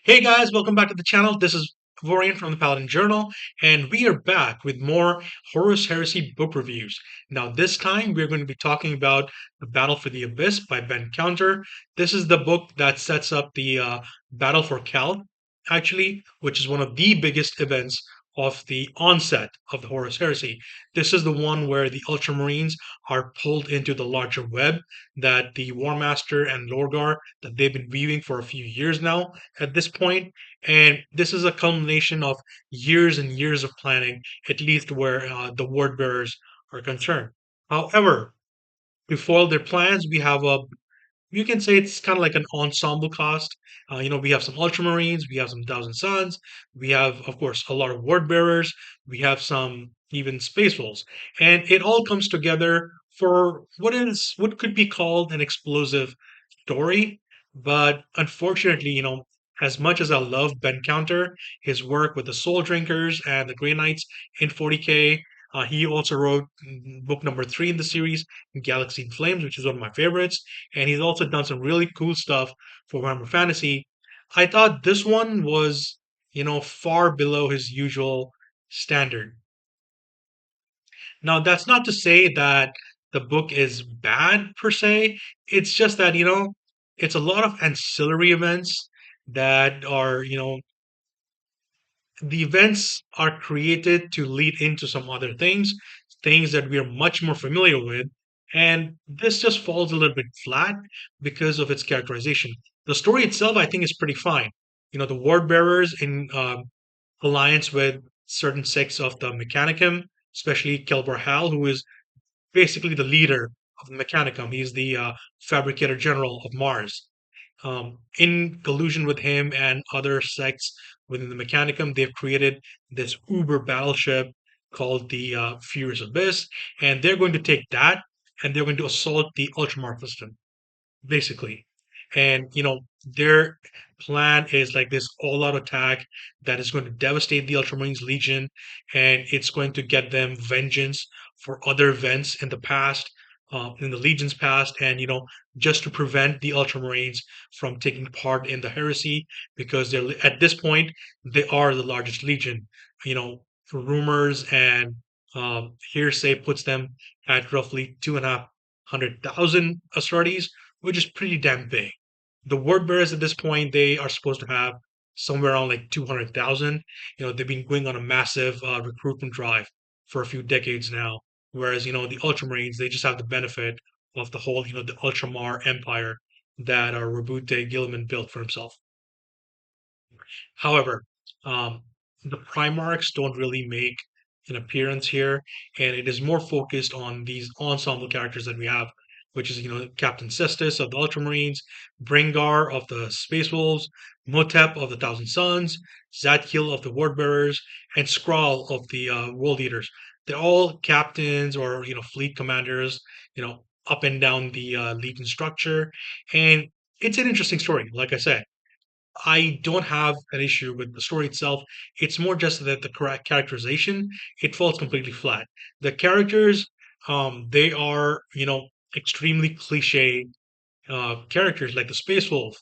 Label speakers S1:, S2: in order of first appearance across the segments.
S1: Hey guys, welcome back to the channel. This is Vorian from the Paladin Journal, and we are back with more Horus Heresy book reviews. Now, this time we're going to be talking about The Battle for the Abyss by Ben Counter. This is the book that sets up the Battle for Cal, actually, which is one of the biggest events of the onset of the Horus Heresy. This is the one where the Ultramarines are pulled into the larger web that the War Master and Lorgar that they've been weaving for a few years now at this point, and this is a culmination of years and years of planning, at least where the word bearers are concerned. However, to foil their plans, we have a you can say it's kind of like an ensemble cast. We have some Ultramarines, we have some Thousand Sons, we have, of course, a lot of word bearers, we have some even Space Wolves, and it all comes together for what could be called an explosive story. But unfortunately, as much as I love Ben Counter, his work with the Soul Drinkers and the Grey Knights in 40K, he also wrote book number 3 in the series, Galaxy in Flames, which is one of my favorites. And he's also done some really cool stuff for Warhammer Fantasy. I thought this one was, far below his usual standard. Now, that's not to say that the book is bad per se. It's just that, it's a lot of ancillary events that are, the events are created to lead into some other things that we are much more familiar with. And this just falls a little bit flat because of its characterization. The story itself, I think, is pretty fine. The ward bearers in alliance with certain sects of the Mechanicum, especially Kelbor Hal, who is basically the leader of the Mechanicum. He's the fabricator general of Mars. In collusion with him and other sects within the Mechanicum, they've created this uber battleship called the Furious Abyss, and they're going to take that and they're going to assault the Ultramar system, basically. And their plan is like this all-out attack that is going to devastate the Ultramarines Legion, and it's going to get them vengeance for other events in the past, in the Legion's past, and just to prevent the Ultramarines from taking part in the heresy, because they're at this point they are the largest Legion. You know, rumors and hearsay puts them at roughly 2,500,000 Astartes, which is pretty damn big. The word bearers at this point, they are supposed to have somewhere around like 200,000. They've been going on a massive recruitment drive for a few decades now. Whereas, the Ultramarines, they just have the benefit of the whole, the Ultramar empire that Rabute Gilliman built for himself. However, the Primarchs don't really make an appearance here, and it is more focused on these ensemble characters that we have, which is Captain Cestus of the Ultramarines, Bringar of the Space Wolves, Motep of the Thousand Sons, Zadkiel of the Wordbearers, and Skrull of the World Eaters. They're all captains or fleet commanders, up and down the Legion structure, and it's an interesting story. Like I said, I don't have an issue with the story itself. It's more just that the correct characterization, it falls completely flat. The characters, they are, extremely cliche characters, like the Space Wolf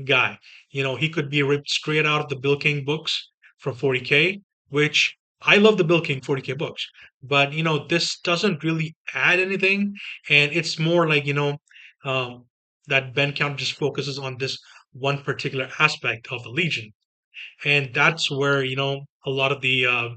S1: guy. He could be ripped straight out of the Bill King books from 40K, which I love the Bill King 40K books. But, this doesn't really add anything. And it's more like, um, that Ben Count just focuses on this one particular aspect of the Legion. And that's where, a lot of the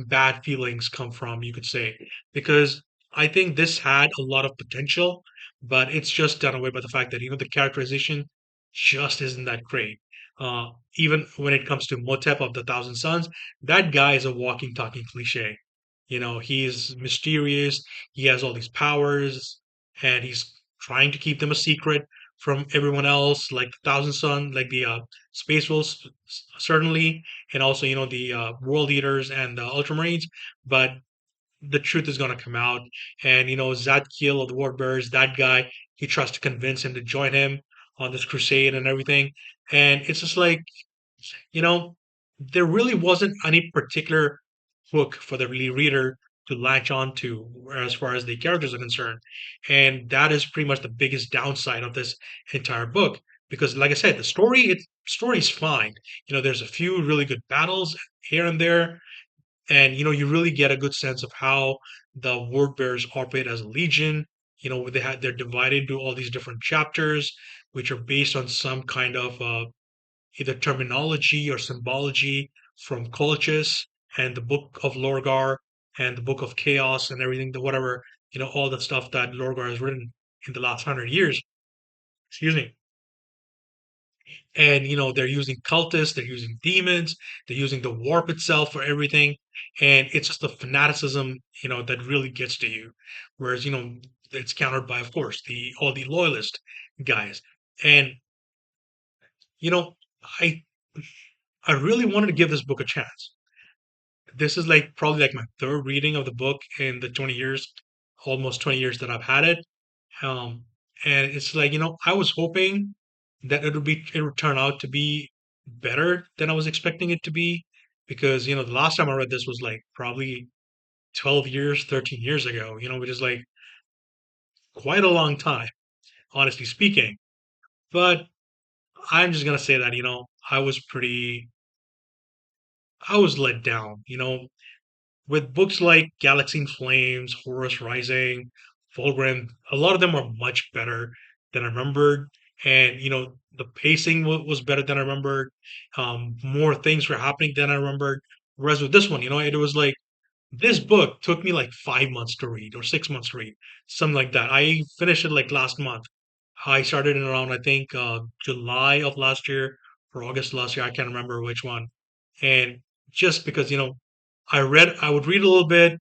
S1: bad feelings come from, you could say, because I think this had a lot of potential, but it's just done away by the fact that the characterization just isn't that great. Even when it comes to Motep of the Thousand Sons, that guy is a walking, talking cliche. He's mysterious. He has all these powers, and he's trying to keep them a secret from everyone else, like the Thousand Sun, like the Space Wolves, certainly, and also the World Eaters and the Ultramarines. But the truth is going to come out, and Zadkiel of the Warbirds, that guy, he tries to convince him to join him on this crusade and everything, and it's just like you know, there really wasn't any particular hook for the reader to latch on to as far as the characters are concerned. And that is pretty much the biggest downside of this entire book. because, like I said, story is fine. There's a few really good battles here and there, and you really get a good sense of how the word bearers operate as a legion. They're divided into all these different chapters, which are based on some kind of either terminology or symbology from Colchis and the Book of Lorgar and the Book of Chaos and everything, the whatever, all the stuff that Lorgar has written in the last 100 years. Excuse me. And they're using cultists, they're using demons, they're using the warp itself for everything, and it's just the fanaticism that really gets to you. Whereas it's countered by, of course, the all the loyalist guys. And you know I I really wanted to give this book a chance. This is like probably like my third reading of the book in the 20 years, almost 20 years that I've had it. Um, and it's like, I was hoping that it would turn out to be better than I was expecting it to be, because, the last time I read this was like probably 12 years, 13 years ago, which is like quite a long time, honestly speaking. But I'm just gonna say that, I was let down, with books like Galaxy in Flames, Horus Rising, Fulgrim. A lot of them are much better than I remembered. And, the pacing was better than I remembered. More things were happening than I remembered. Whereas with this one, it was like this book took me like 5 months to read or 6 months to read, something like that. I finished it like last month. I started in around, I think, July of last year or August last year. I can't remember which one. And just because, I would read a little bit,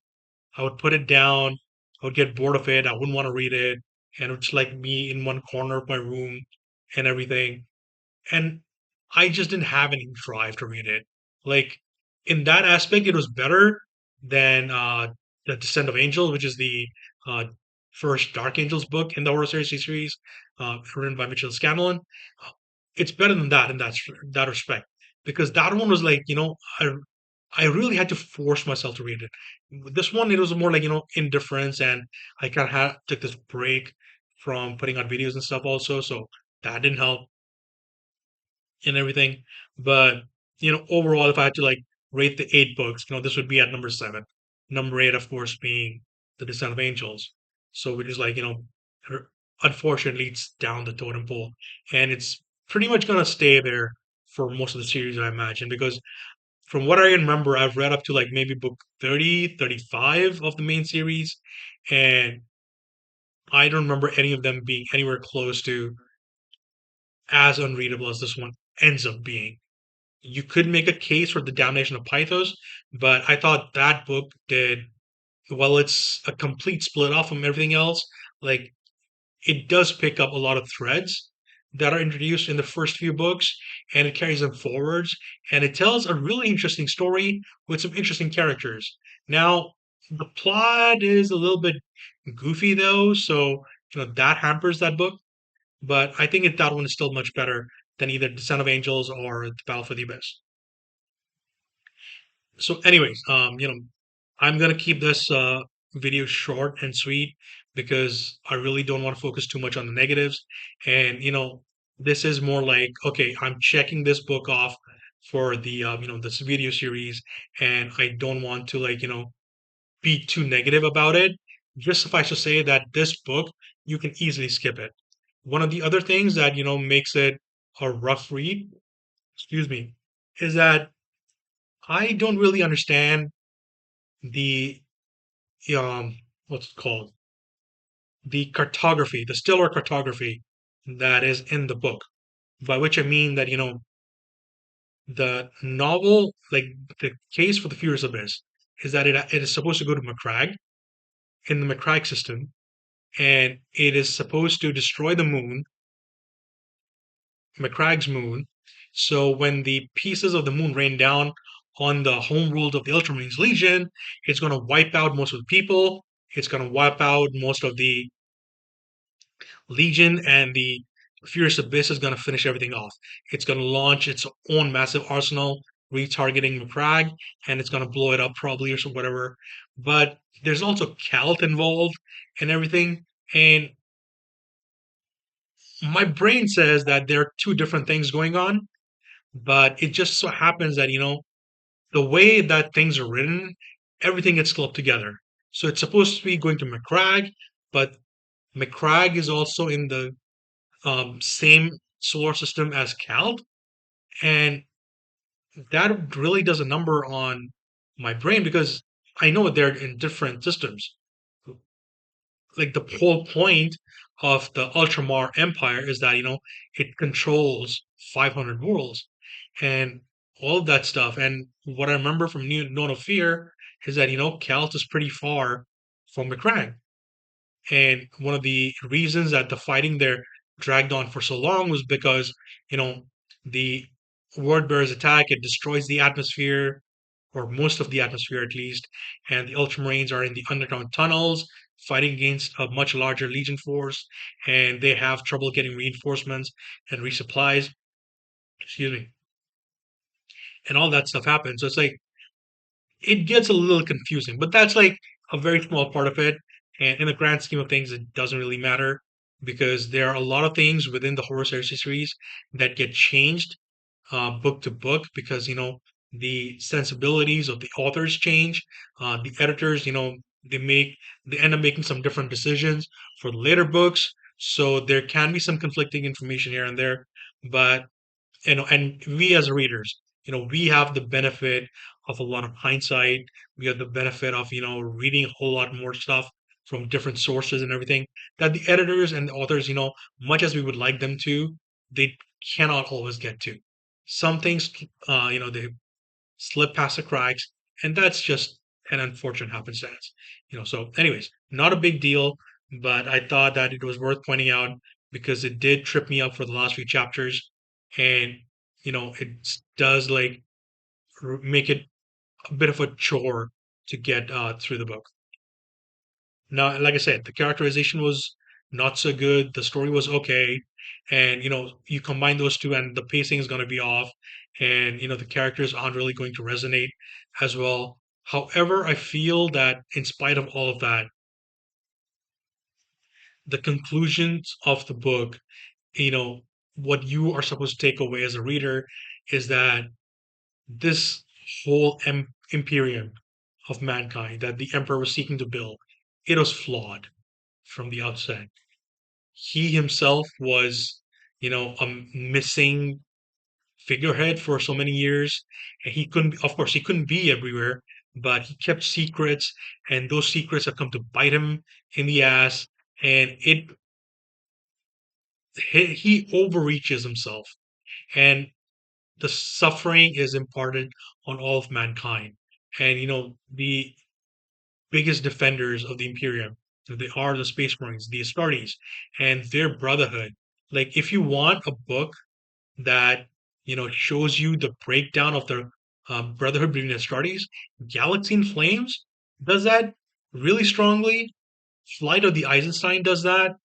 S1: I would put it down, I would get bored of it, I wouldn't want to read it, and it's like me in one corner of my room and everything. And I just didn't have any drive to read it. Like in that aspect, it was better than the Descent of Angels, which is the uh, first Dark Angels book in the Horus Heresy series, written by Mitchell Scanlon. It's better than that in that respect, because that one was like, I really had to force myself to read it. With this one, it was more like, indifference, and I kind of took this break from putting out videos and stuff also, so that didn't help and everything. But overall, if I had to like rate the 8 books, this would be at number 7. Number 8, of course, being The Descent of Angels. So which is like, er, unfortunately, it's down the totem pole, and it's pretty much gonna stay there for most of the series, I imagine, because from what I remember, I've read up to like maybe book 30, 35 of the main series, and I don't remember any of them being anywhere close to as unreadable as this one ends up being. You could make a case for the damnation of Pythos, but I thought that book did, well, it's a complete split off from everything else. Like, it does pick up a lot of threads that are introduced in the first few books, and it carries them forwards, and it tells a really interesting story with some interesting characters. Now, the plot is a little bit goofy though, so that hampers that book, but I think that one is still much better than either Descent of Angels or The Battle for the Abyss. So, anyways, I'm gonna keep this video short and sweet because I really don't want to focus too much on the negatives. And this is more like, okay, I'm checking this book off for the this video series, and I don't want to like be too negative about it. Just suffice to say that this book you can easily skip it. One of the other things that makes it a rough read, excuse me, is that I don't really understand the what's it called, the cartography, the stellar cartography that is in the book. By which I mean that the novel, like the case for the Furious Abyss, is that it is supposed to go to Macragge in the Macragge system, and it is supposed to destroy the moon, Macragge's moon. So when the pieces of the moon rain down on the homeworld of the Ultramarines Legion, it's going to wipe out most of the people. It's going to wipe out most of the Legion, and the Furious Abyss is going to finish everything off. It's going to launch its own massive arsenal, retargeting Macragge, and it's going to blow it up probably or so whatever. But there's also Calt involved and everything, and my brain says that there are two different things going on, but it just so happens that, the way that things are written, everything gets clubbed together. So it's supposed to be going to McCrag, but McCrag is also in the same solar system as Cal, and that really does a number on my brain because I know they're in different systems. Like the whole point of the Ultramar Empire is that it controls 500 worlds and all of that stuff. And what I remember from New Known of Fear is that Kelt is pretty far from McCrag. And one of the reasons that the fighting there dragged on for so long was because, the Word Bearers attack, it destroys the atmosphere, or most of the atmosphere at least, and the Ultramarines are in the underground tunnels fighting against a much larger Legion force, and they have trouble getting reinforcements and resupplies, excuse me, and all that stuff happens. So it's like it gets a little confusing, but that's like a very small part of it. And in the grand scheme of things, it doesn't really matter because there are a lot of things within the Horus Heresy series that get changed book to book because the sensibilities of the authors change. The editors, they end up making some different decisions for the later books. So there can be some conflicting information here and there, but and we as readers, we have the benefit of a lot of hindsight. We have the benefit of reading a whole lot more stuff from different sources and everything that the editors and the authors, much as we would like them to, they cannot always get to. Some things, they slip past the cracks, and that's just an unfortunate happenstance. So anyways, not a big deal, but I thought that it was worth pointing out because it did trip me up for the last few chapters, and it does like make it a bit of a chore to get through the book. Now, like I said, the characterization was not so good. The story was okay, and you combine those two, and the pacing is going to be off, and the characters aren't really going to resonate as well. However, I feel that in spite of all of that, the conclusions of the book, you know, what you are supposed to take away as a reader is that this whole imperium of mankind that the emperor was seeking to build, it was flawed from the outset. He himself was, a missing figurehead for so many years, and he couldn't, of course, he couldn't be everywhere, but he kept secrets, and those secrets have come to bite him in the ass, and he overreaches himself, and the suffering is imparted on all of mankind. And the biggest defenders of the Imperium, they are the Space Marines, the Astartes, and their brotherhood. Like, if you want a book that shows you the breakdown of the brotherhood between Astartes, Galaxy in Flames does that really strongly. Flight of the Eisenstein does that,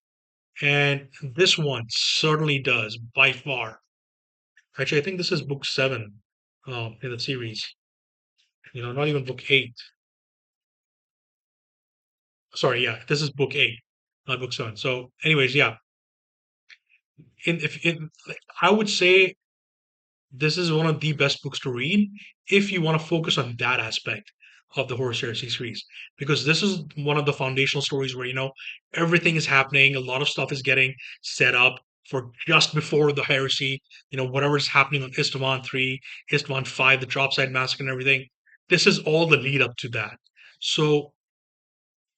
S1: and this one certainly does by far. Actually, I think this is book seven in the series. Not even book eight. Sorry, yeah, this is book eight, not book seven. So, anyways, yeah, like, I would say this is one of the best books to read if you want to focus on that aspect of the Horus Heresy series, because this is one of the foundational stories where everything is happening, a lot of stuff is getting set up for just before the heresy. Whatever's happening on Istavan 3, Istavan 5, the Dropside Massacre and everything. This is all the lead up to that. So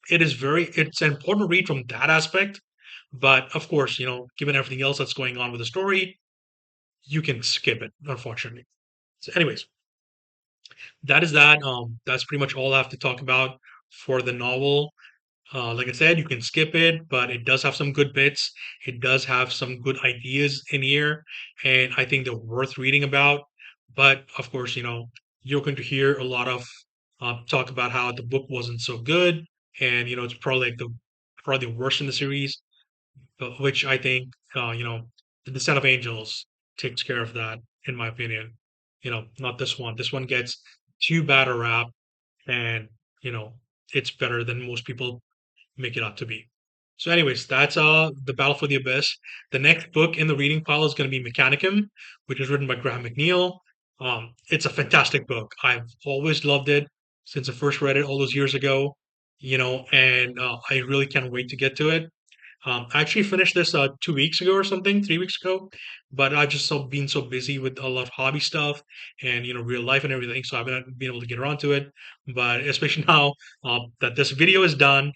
S1: it's an important read from that aspect. But of course, given everything else that's going on with the story, you can skip it, unfortunately. So, anyways, that is that. That's pretty much all I have to talk about for the novel. Like I said, you can skip it, but it does have some good bits. It does have some good ideas in here, and I think they're worth reading about. But of course, you're going to hear a lot of talk about how the book wasn't so good, and it's probably like probably the worst in the series, which I think the Descent of Angels takes care of that, in my opinion. Not this one. This one gets too bad a rap, and you know it's better than most people make it out to be. So, anyways, that's the Battle for the Abyss. The next book in the reading pile is going to be Mechanicum, which is written by Graham McNeil. It's a fantastic book. I've always loved it since I first read it all those years ago, and I really can't wait to get to it. I actually finished this 2 weeks ago or something, 3 weeks ago, but I've just been so busy with a lot of hobby stuff and real life and everything, so I haven't been able to get around to it. But especially now that this video is done,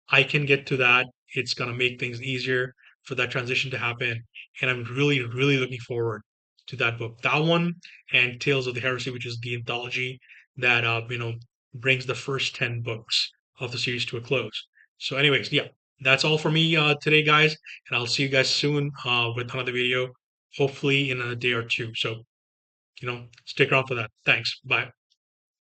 S1: I can get to that. It's gonna make things easier for that transition to happen, and I'm really, really looking forward to that book. That one and Tales of the Heresy, which is the anthology that brings the first 10 books of the series to a close. So, anyways, yeah, that's all for me today, guys, and I'll see you guys soon with another video, hopefully in a day or two. So, stick around for that. Thanks. Bye.